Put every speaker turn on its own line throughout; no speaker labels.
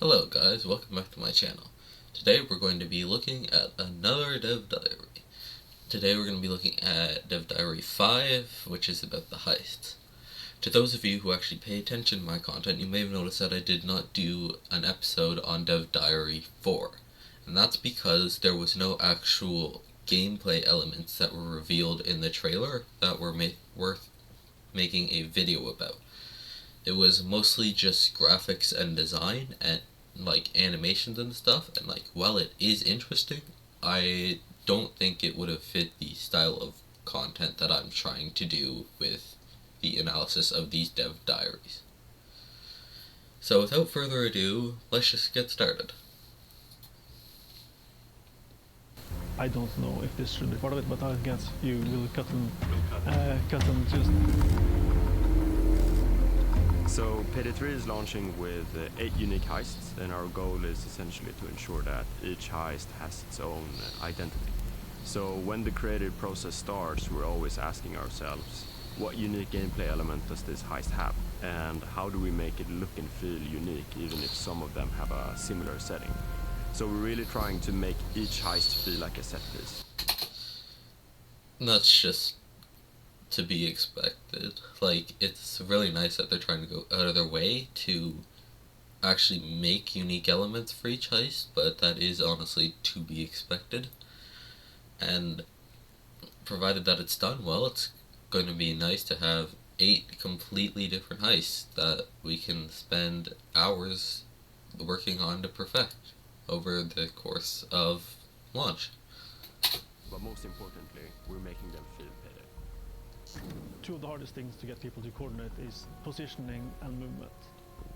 Hello guys, welcome back to my channel. Today we're going to be looking at another Dev Diary. Today we're going to be looking at Dev Diary 5, which is about the heists. To those of you who actually pay attention to my content, you may have noticed that I did not do an episode on Dev Diary 4. And that's because there was no actual gameplay elements that were revealed in the trailer that were worth making a video about. It was mostly just graphics and design and like animations and stuff, and like while it is interesting, I don't think it would have fit the style of content that I'm trying to do with the analysis of these Dev Diaries. So without further ado, let's just get started.
I don't know if this should be part of it, but I guess you will cut them just.
So Payday 3 is launching with 8 unique heists, and our goal is essentially to ensure that each heist has its own identity. So when the creative process starts, we're always asking ourselves, what unique gameplay element does this heist have? And how do we make it look and feel unique, even if some of them have a similar setting? So we're really trying to make each heist feel like a set piece.
That's just to be expected. Like, it's really nice that they're trying to go out of their way to actually make unique elements for each heist, but that is honestly to be expected. And provided that it's done well, it's going to be nice to have 8 completely different heists that we can spend hours working on to perfect over the course of launch.
But most importantly, we're making them feel Payday.
Two of the hardest things to get people to coordinate is positioning and movement.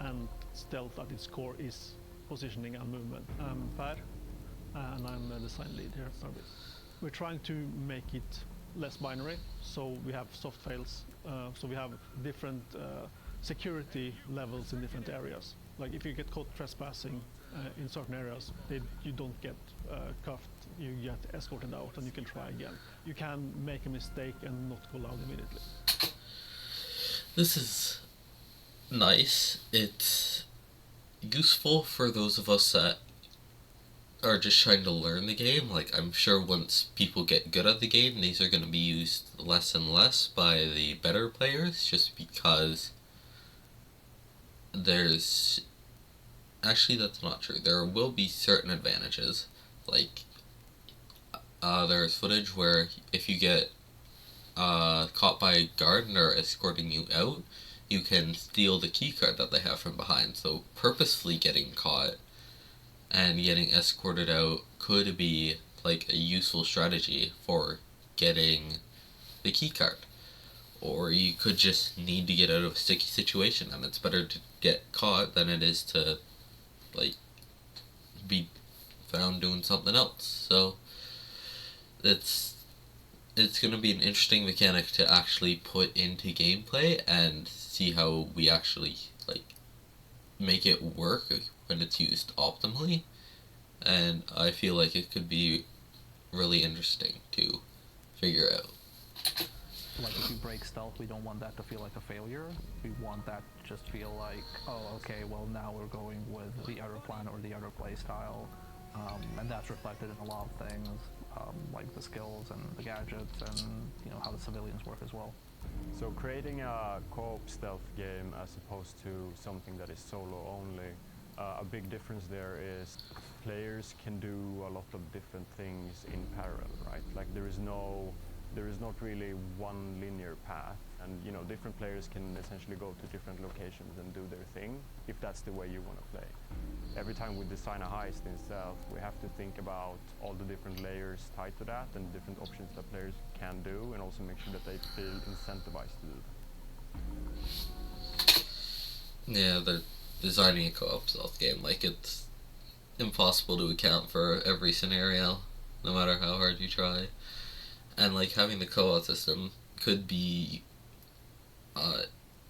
And stealth at its core is positioning and movement. I'm Per, and I'm the design lead here at Service. We're trying to make it less binary, so we have soft fails, so we have different security levels in different areas. Like if you get caught trespassing in certain areas, you don't get cuffed, you get escorted out and you can try again. You can make a mistake and not go loud immediately.
This is nice. It's useful for those of us that are just trying to learn the game. Like, I'm sure once people get good at the game, these are going to be used less and less by the better players, just because there's... Actually, that's not true. There will be certain advantages. Like, there's footage where if you get caught by a guard and are escorting you out, you can steal the keycard that they have from behind. So purposefully getting caught and getting escorted out could be like a useful strategy for getting the keycard. Or you could just need to get out of a sticky situation, and it's better to get caught than it is to like be found doing something else. So it's going to be an interesting mechanic to actually put into gameplay and see how we actually like make it work when it's used optimally. And I feel like it could be really interesting to figure out.
Like if you break stealth, we don't want that to feel like a failure. We want that to just feel like, oh, okay, well now we're going with the other plan or the other play style. And that's reflected in a lot of things, like the skills and the gadgets and how the civilians work as well.
So creating a co-op stealth game as opposed to something that is solo only, a big difference there is players can do a lot of different things in parallel, right? Like there is not really one linear path, and different players can essentially go to different locations and do their thing if that's the way you want to play. Every time we design a heist in stealth, we have to think about all the different layers tied to that and different options that players can do, and also make sure that they feel incentivized to do that.
Yeah, they're designing a co-op stealth game. Like, it's impossible to account for every scenario, no matter how hard you try. And like having the co-op system could be,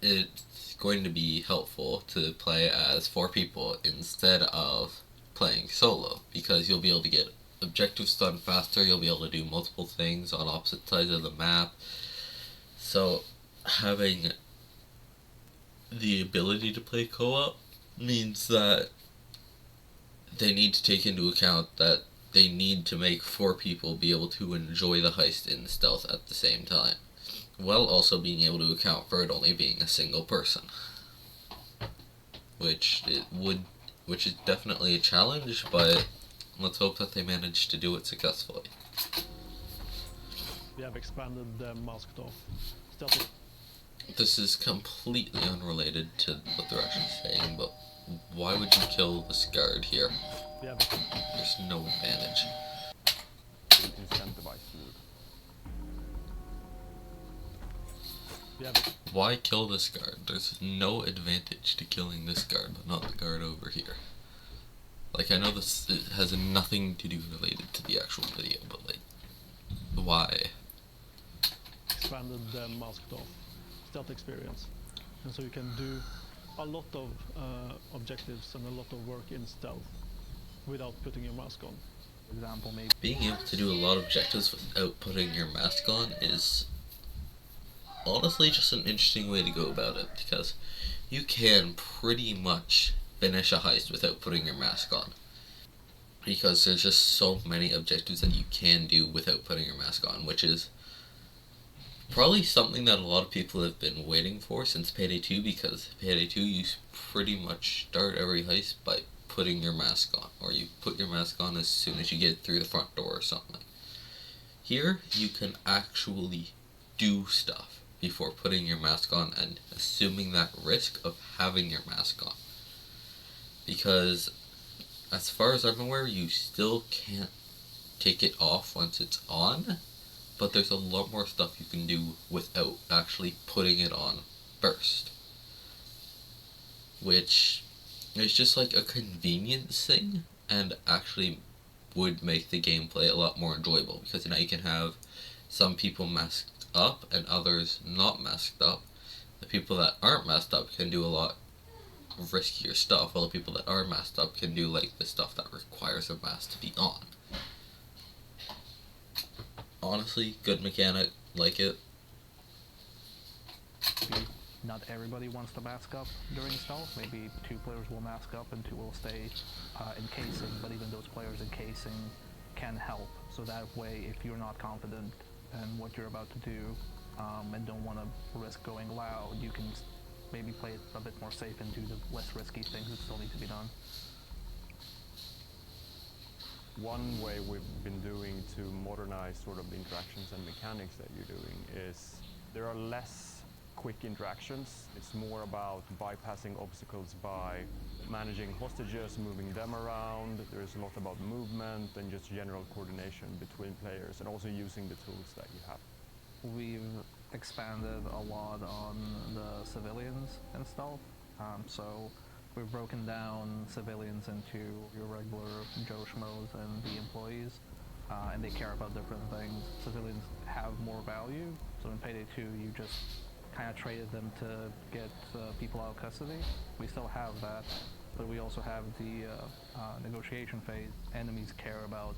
it's going to be helpful to play as 4 people instead of playing solo, because you'll be able to get objectives done faster, you'll be able to do multiple things on opposite sides of the map. So having the ability to play co-op means that they need to take into account that they need to make 4 people be able to enjoy the heist in stealth at the same time, while also being able to account for it only being a single person. Which is definitely a challenge, but let's hope that they manage to do it successfully.
We have expanded the masked off stealth.
This is completely unrelated to what they're actually saying, but why would you kill this guard here?
We have
There's no advantage.
Incentivize food.
we have
Why kill this guard? There's no advantage to killing this guard, but not the guard over here. Like, I know this has nothing to do related to the actual video, but like, why?
expanded the masked off stealth experience, and so you can do a lot of objectives and a lot of work in stealth without putting your mask on.
For example, maybe
Being able to do a lot of objectives without putting your mask on is honestly just an interesting way to go about it, because you can pretty much finish a heist without putting your mask on. Because there's just so many objectives that you can do without putting your mask on, which is probably something that a lot of people have been waiting for since Payday 2, because Payday 2 you pretty much start every heist by putting your mask on, or you put your mask on as soon as you get through the front door or something. Here, you can actually do stuff before putting your mask on and assuming that risk of having your mask on. Because, as far as I'm aware, you still can't take it off once it's on, but there's a lot more stuff you can do without actually putting it on first. Which is just like a convenience thing, and actually would make the gameplay a lot more enjoyable, because now you can have some people masked up and others not masked up. The people that aren't masked up can do a lot riskier stuff, while the people that are masked up can do like the stuff that requires a mask to be on. Honestly, good mechanic, like it.
not everybody wants to mask up during stealth. Maybe 2 players will mask up and 2 will stay encasing, but even those players encasing can help. So that way, if you're not confident in what you're about to do and don't want to risk going loud, you can maybe play it a bit more safe and do the less risky things that still need to be done.
One way we've been doing to modernize sort of the interactions and mechanics that you're doing is there are less quick interactions. It's more about bypassing obstacles by managing hostages, moving them around. There's a lot about movement and just general coordination between players, and also using the tools that you have.
We've expanded a lot on the civilians and stealth. So we've broken down civilians into your regular Joe Schmoes and the employees, and they care about different things. Civilians have more value, so in Payday 2 you just kind of traded them to get people out of custody. We still have that, but we also have the negotiation phase. Enemies care about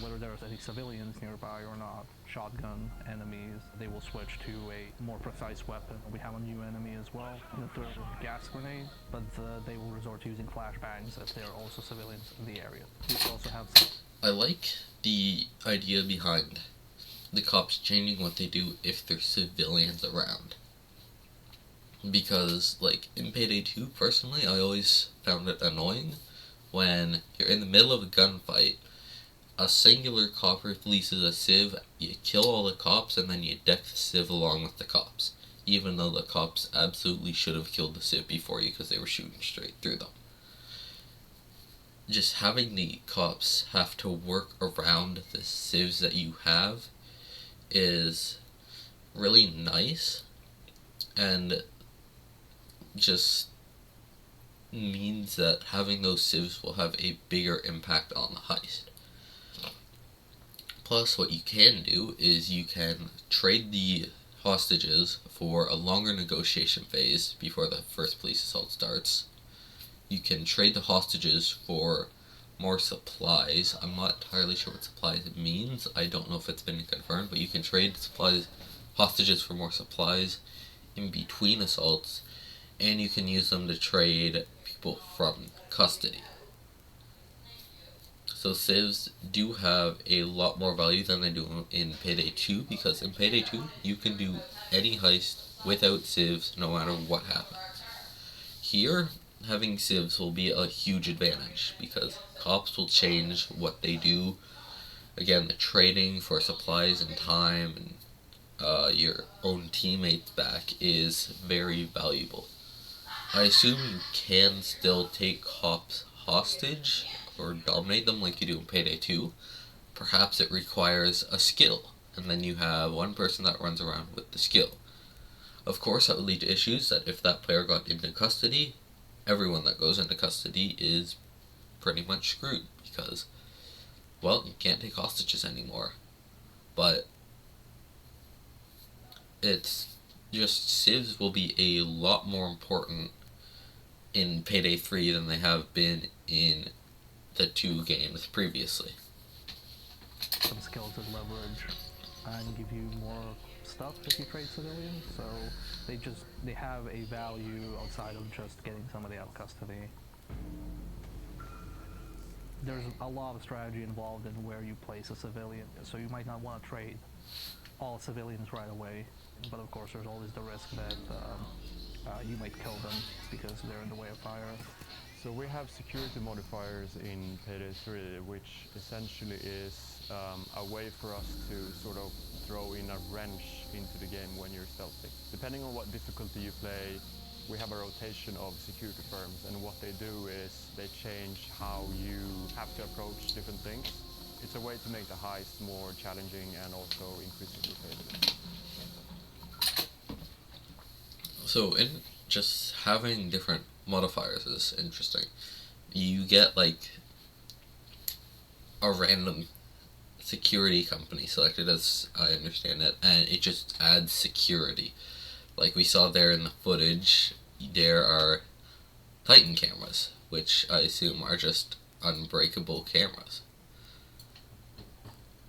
whether there's any civilians nearby or not. Shotgun enemies, they will switch to a more precise weapon. We have a new enemy as well, the gas grenade, but they will resort to using flashbangs if there are also civilians in the area. We also have
I like the idea behind the cops changing what they do if there's civilians around. Because, like, in Payday 2, personally, I always found it annoying when you're in the middle of a gunfight, a singular cop releases a civ, you kill all the cops, and then you deck the civ along with the cops. Even though the cops absolutely should have killed the civ before you because they were shooting straight through them. Just having the cops have to work around the civs that you have is really nice, and just means that having those civs will have a bigger impact on the heist. Plus, what you can do is you can trade the hostages for a longer negotiation phase before the first police assault starts. You can trade the hostages for more supplies. I'm not entirely sure what supplies it means. I don't know if it's been confirmed, but you can trade hostages for more supplies in between assaults, and you can use them to trade people from custody. So civs do have a lot more value than they do in Payday 2, because in Payday 2 you can do any heist without civs no matter what happens. Here, having civs will be a huge advantage because cops will change what they do. Again, the trading for supplies and time and your own teammates back is very valuable. I assume you can still take cops hostage or dominate them like you do in Payday 2. Perhaps it requires a skill, and then you have one person that runs around with the skill. Of course, that would lead to issues that if that player got into custody, everyone that goes into custody is pretty much screwed because, well, you can't take hostages anymore. But it's just civs will be a lot more important in Payday 3 than they have been in the 2 games previously.
Some skills that leverage and give you more stuff if you trade civilians, so they have a value outside of just getting somebody out of custody. There's a lot of strategy involved in where you place a civilian, so you might not want to trade all civilians right away, but of course there's always the risk that you might kill them because they're in the way of fire.
So we have security modifiers in Payday 3, which essentially is a way for us to sort of throw in a wrench into the game when you're stealthing. Depending on what difficulty you play, we have a rotation of security firms, and what they do is they change how you have to approach different things. It's a way to make the heist more challenging and also increase your replayability.
So, in just having different modifiers is interesting. You get like a random security company selected, as I understand it, and it just adds security. Like we saw there in the footage, there are Titan cameras, which I assume are just unbreakable cameras,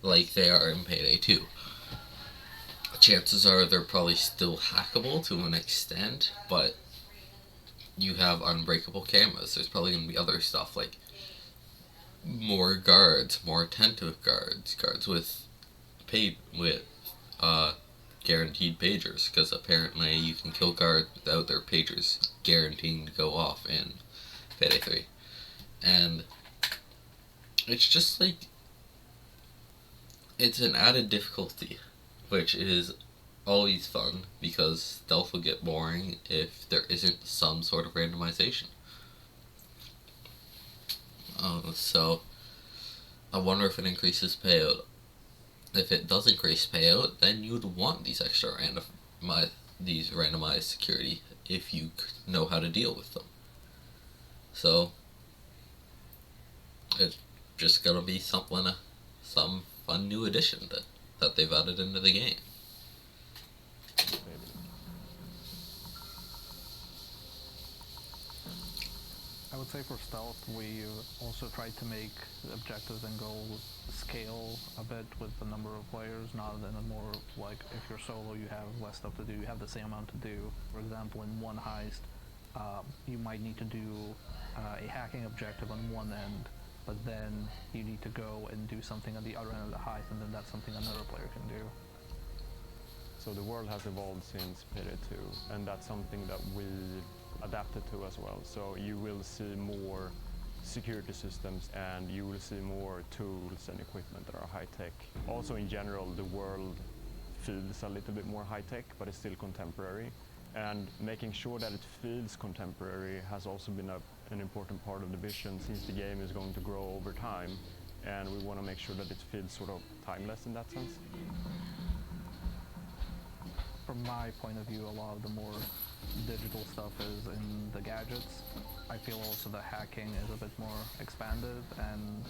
like they are in Payday 2. Chances are they're probably still hackable to an extent, but you have unbreakable cameras. There's probably going to be other stuff like more guards, more attentive guards, guards with guaranteed pagers, because apparently you can kill guards without their pagers guaranteeing to go off in Payday 3. And it's just like, it's an added difficulty, which is always fun because stealth will get boring if there isn't some sort of randomization. So I wonder if it increases payout. If it does increase payout, then you would want these extra randomized security if you know how to deal with them. So it's just gonna be some fun new addition that they've added into the game.
I would say for stealth, we also tried to make the objectives and goals scale a bit with the number of players, not in a more like if you're solo you have less stuff to do, you have the same amount to do. For example, in one heist, you might need to do a hacking objective on one end, but then you need to go and do something on the other end of the heist, and then that's something another player can do.
So the world has evolved since Payday 2, and that's something that we adapted to as well. So you will see more security systems and you will see more tools and equipment that are high-tech. Also in general, the world feels a little bit more high-tech, but it's still contemporary. And making sure that it feels contemporary has also been an important part of the vision, since the game is going to grow over time, and we want to make sure that it feels sort of timeless in that sense.
From my point of view, a lot of the more digital stuff is in the gadgets. I feel also the hacking is a bit more expanded, and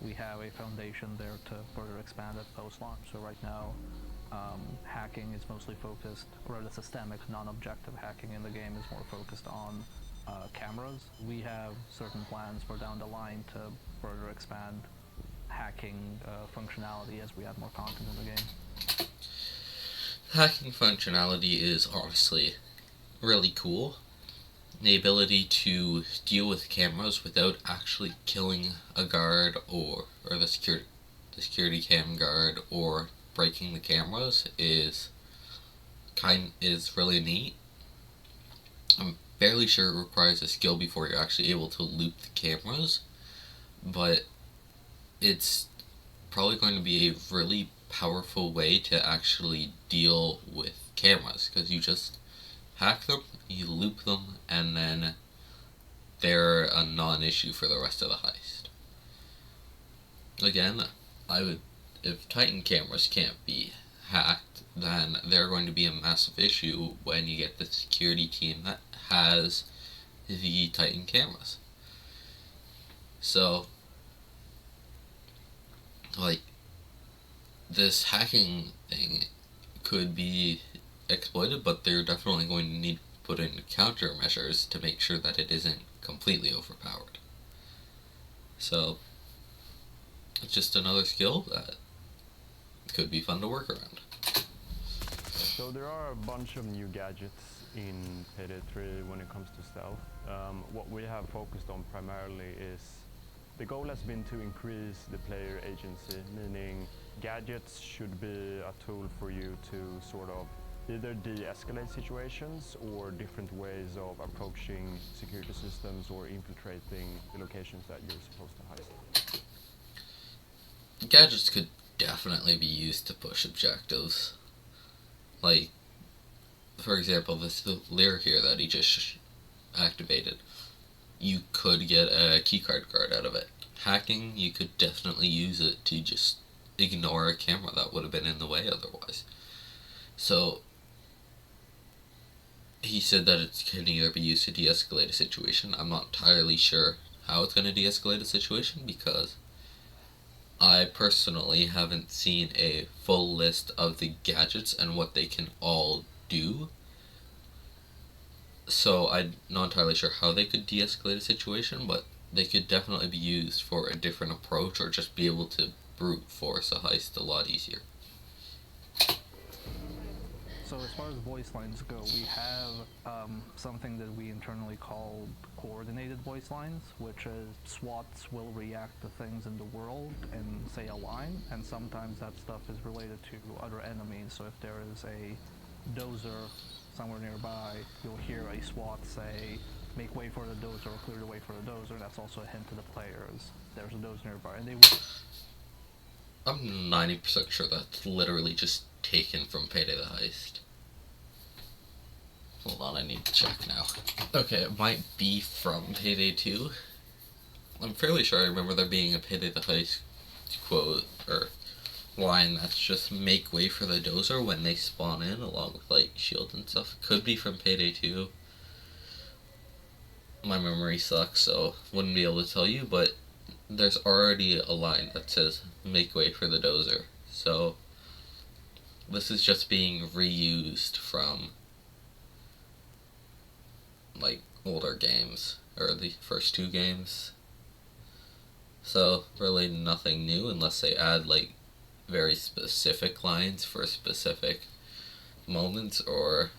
we have a foundation there to further expand it post-launch. So right now, hacking is mostly focused, or the systemic non-objective hacking in the game is more focused on cameras. We have certain plans for down the line to further expand hacking functionality as we add more content in the game.
Hacking functionality is honestly really cool. the ability to deal with cameras without actually killing a guard or the security cam guard or breaking the cameras is really neat. I'm fairly sure it requires a skill before you're actually able to loop the cameras, but it's probably going to be a really powerful way to actually deal with cameras, because you just hack them, you loop them, and then they're a non-issue for the rest of the heist. Again, if Titan cameras can't be hacked, then they're going to be a massive issue when you get the security team that has the Titan cameras. So, like, this hacking thing could be exploited, but they're definitely going to need to put in countermeasures to make sure that it isn't completely overpowered. So, it's just another skill that could be fun to work around.
So there are a bunch of new gadgets in Payday 3 when it comes to stealth. What we have focused on primarily is the goal has been to increase the player agency, meaning gadgets should be a tool for you to sort of either de-escalate situations or different ways of approaching security systems or infiltrating the locations that you're supposed to heist.
Gadgets could definitely be used to push objectives. Like, for example, this Lear here that he just activated. You could get a keycard guard out of it. Hacking, you could definitely use it to just ignore a camera that would have been in the way otherwise. So, he said that it can either be used to de-escalate a situation. I'm not entirely sure how it's going to de-escalate a situation, because I personally haven't seen a full list of the gadgets and what they can all do. So I'm not entirely sure how they could de-escalate a situation, but they could definitely be used for a different approach, or just be able to brute force a heist a lot easier.
So as far as voice lines go, we have something that we internally call coordinated voice lines, which is SWATs will react to things in the world and say a line, and sometimes that stuff is related to other enemies. So if there is a dozer somewhere nearby, you'll hear a SWAT say, make way for the dozer, or clear the way for the dozer. That's also a hint to the players, there's a dozer nearby. And they
I'm 90% sure that's literally just taken from Payday the Heist. Hold on, I need to check now. Okay, it might be from Payday 2. I'm fairly sure I remember there being a Payday the Heist quote, or line that's just make way for the dozer when they spawn in, along with, like, shields and stuff. Could be from Payday 2. My memory sucks, so wouldn't be able to tell you, but there's already a line that says make way for the dozer. So this is just being reused from, like, older games, or the first two games. So really nothing new, unless they add, like, very specific lines for specific moments, or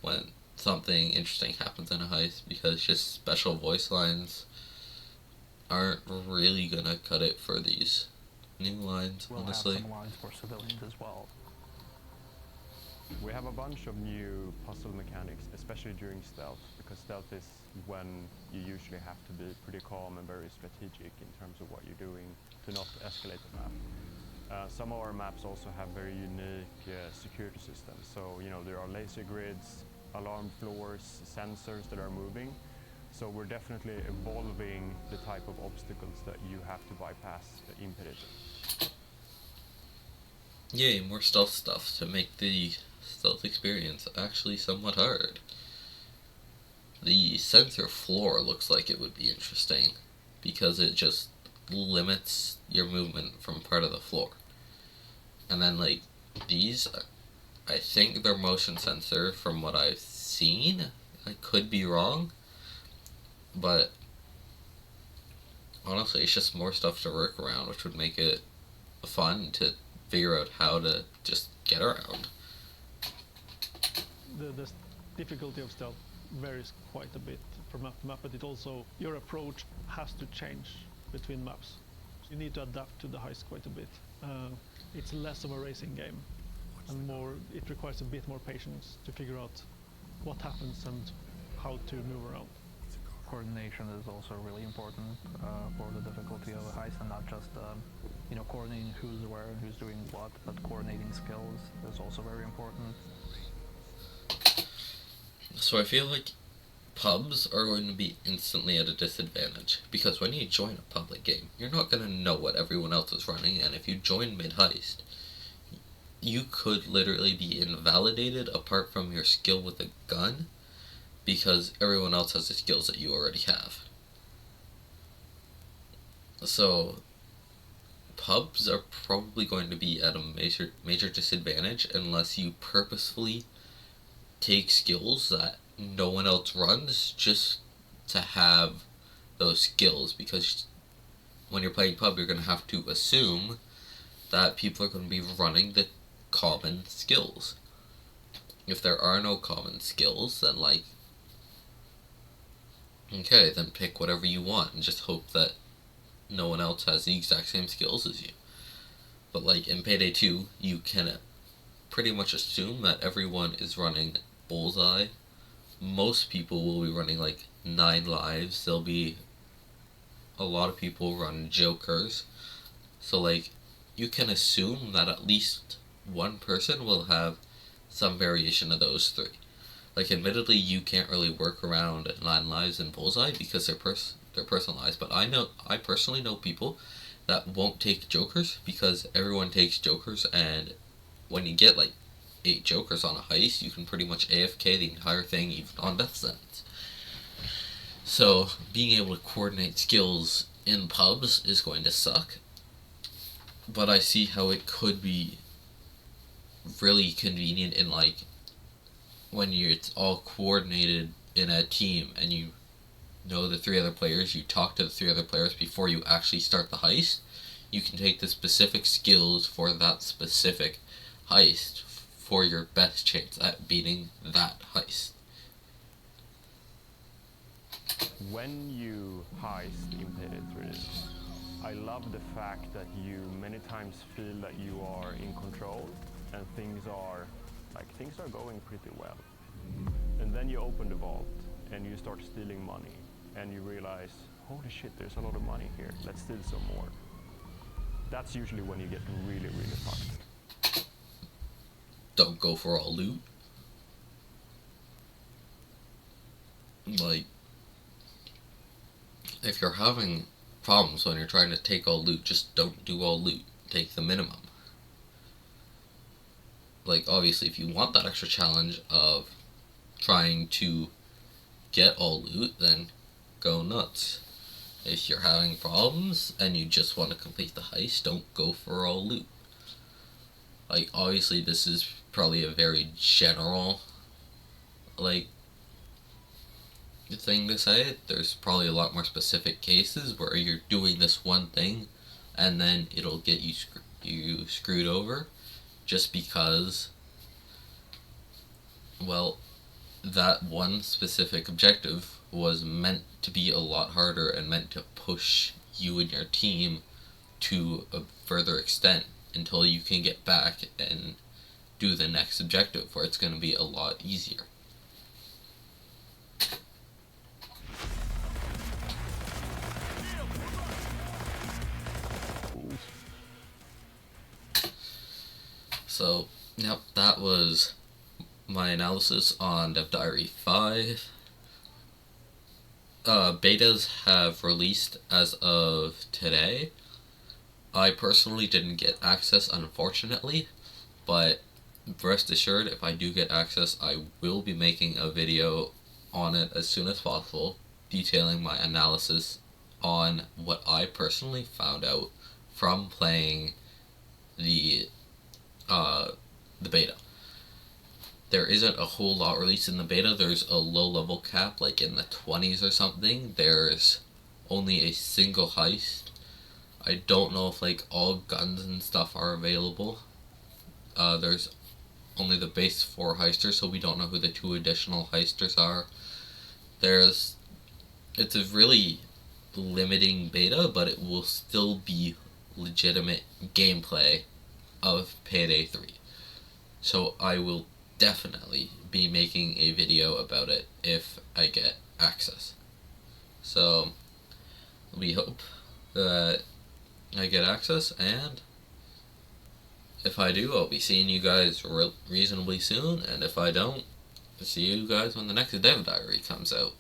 when something interesting happens in a heist, because just special voice lines aren't really gonna cut it for these new lines,
will
honestly.
have some lines for civilians as well.
We have a bunch of new puzzle mechanics, especially during stealth, because stealth is when you usually have to be pretty calm and very strategic in terms of what you're doing to not escalate the map. Some of our maps also have very unique security systems. So, you know, there are laser grids, alarm floors, sensors that are moving. So we're definitely evolving the type of obstacles that you have to bypass in Payday.
Yay, more stealth stuff to make the stealth experience actually somewhat hard. The sensor floor looks like it would be interesting, because it just limits your movement from part of the floor. And then, like, these, I think they're motion sensor from what I've seen. I could be wrong, but honestly, it's just more stuff to work around, which would make it fun to figure out how to just get around.
The difficulty of stealth varies quite a bit from map to map, but it also, your approach has to change between maps. You need to adapt to the heist quite a bit. It's less of a racing game, and it requires a bit more patience to figure out what happens and how to move around.
Coordination is also really important for the difficulty of a heist, and not just coordinating who's where and who's doing what, but coordinating skills is also very important.
So I feel like pubs are going to be instantly at a disadvantage, because when you join a public game, you're not going to know what everyone else is running, and if you join mid-heist, you could literally be invalidated apart from your skill with a gun, because everyone else has the skills that you already have. So pubs are probably going to be at a major disadvantage unless you purposefully take skills that no one else runs just to have those skills, because when you're playing pub, you're going to have to assume that people are going to be running the common skills. If there are no common skills, then okay, then pick whatever you want and just hope that no one else has the exact same skills as you. But in Payday 2, you can pretty much assume that everyone is running Bullseye. Most people will be running 9 lives. There'll be a lot of people run Jokers. So you can assume that at least one person will have some variation of those 3. Admittedly, you can't really work around 9 lives and Bullseye because they're personalized, but I personally know people that won't take Jokers because everyone takes Jokers, and when you get 8 Jokers on a heist, you can pretty much AFK the entire thing, even on death sentence. So being able to coordinate skills in pubs is going to suck, but I see how it could be really convenient in when it's all coordinated in a team and you know the 3 other players, you talk to the 3 other players before you actually start the heist. You can take the specific skills for that specific heist for your best chance at beating that heist.
When you heist in Payday 3, I love the fact that you many times feel that you are in control and things are going pretty well. And then you open the vault and you start stealing money and you realize, holy shit, there's a lot of money here, let's steal some more. That's usually when you get really, really fucked.
Don't go for all loot. If you're having problems when you're trying to take all loot, just don't do all loot. Take the minimum. Obviously, if you want that extra challenge of trying to get all loot, then go nuts. If you're having problems and you just want to complete the heist, don't go for all loot. Obviously, this is probably a very general, thing to say. There's probably a lot more specific cases where you're doing this one thing and then it'll get you screwed over just because, well, that one specific objective was meant to be a lot harder and meant to push you and your team to a further extent until you can get back and do the next objective where it's going to be a lot easier. So, yep, that was my analysis on Dev Diary 5. Betas have released as of today. I personally didn't get access, unfortunately, but rest assured, if I do get access, I will be making a video on it as soon as possible, detailing my analysis on what I personally found out from playing the beta. There isn't a whole lot released in the beta. There's a low level cap, in the 20s or something. There's only a single heist. I don't know if all guns and stuff are available. There's only the base 4 heisters, so we don't know who the 2 additional heisters are. There's it's a really limiting beta, but it will still be legitimate gameplay of Payday 3. So I will definitely be making a video about it if I get access. So we hope that I get access, and if I do, I'll be seeing you guys reasonably soon, and if I don't, see you guys when the next Dev Diary comes out.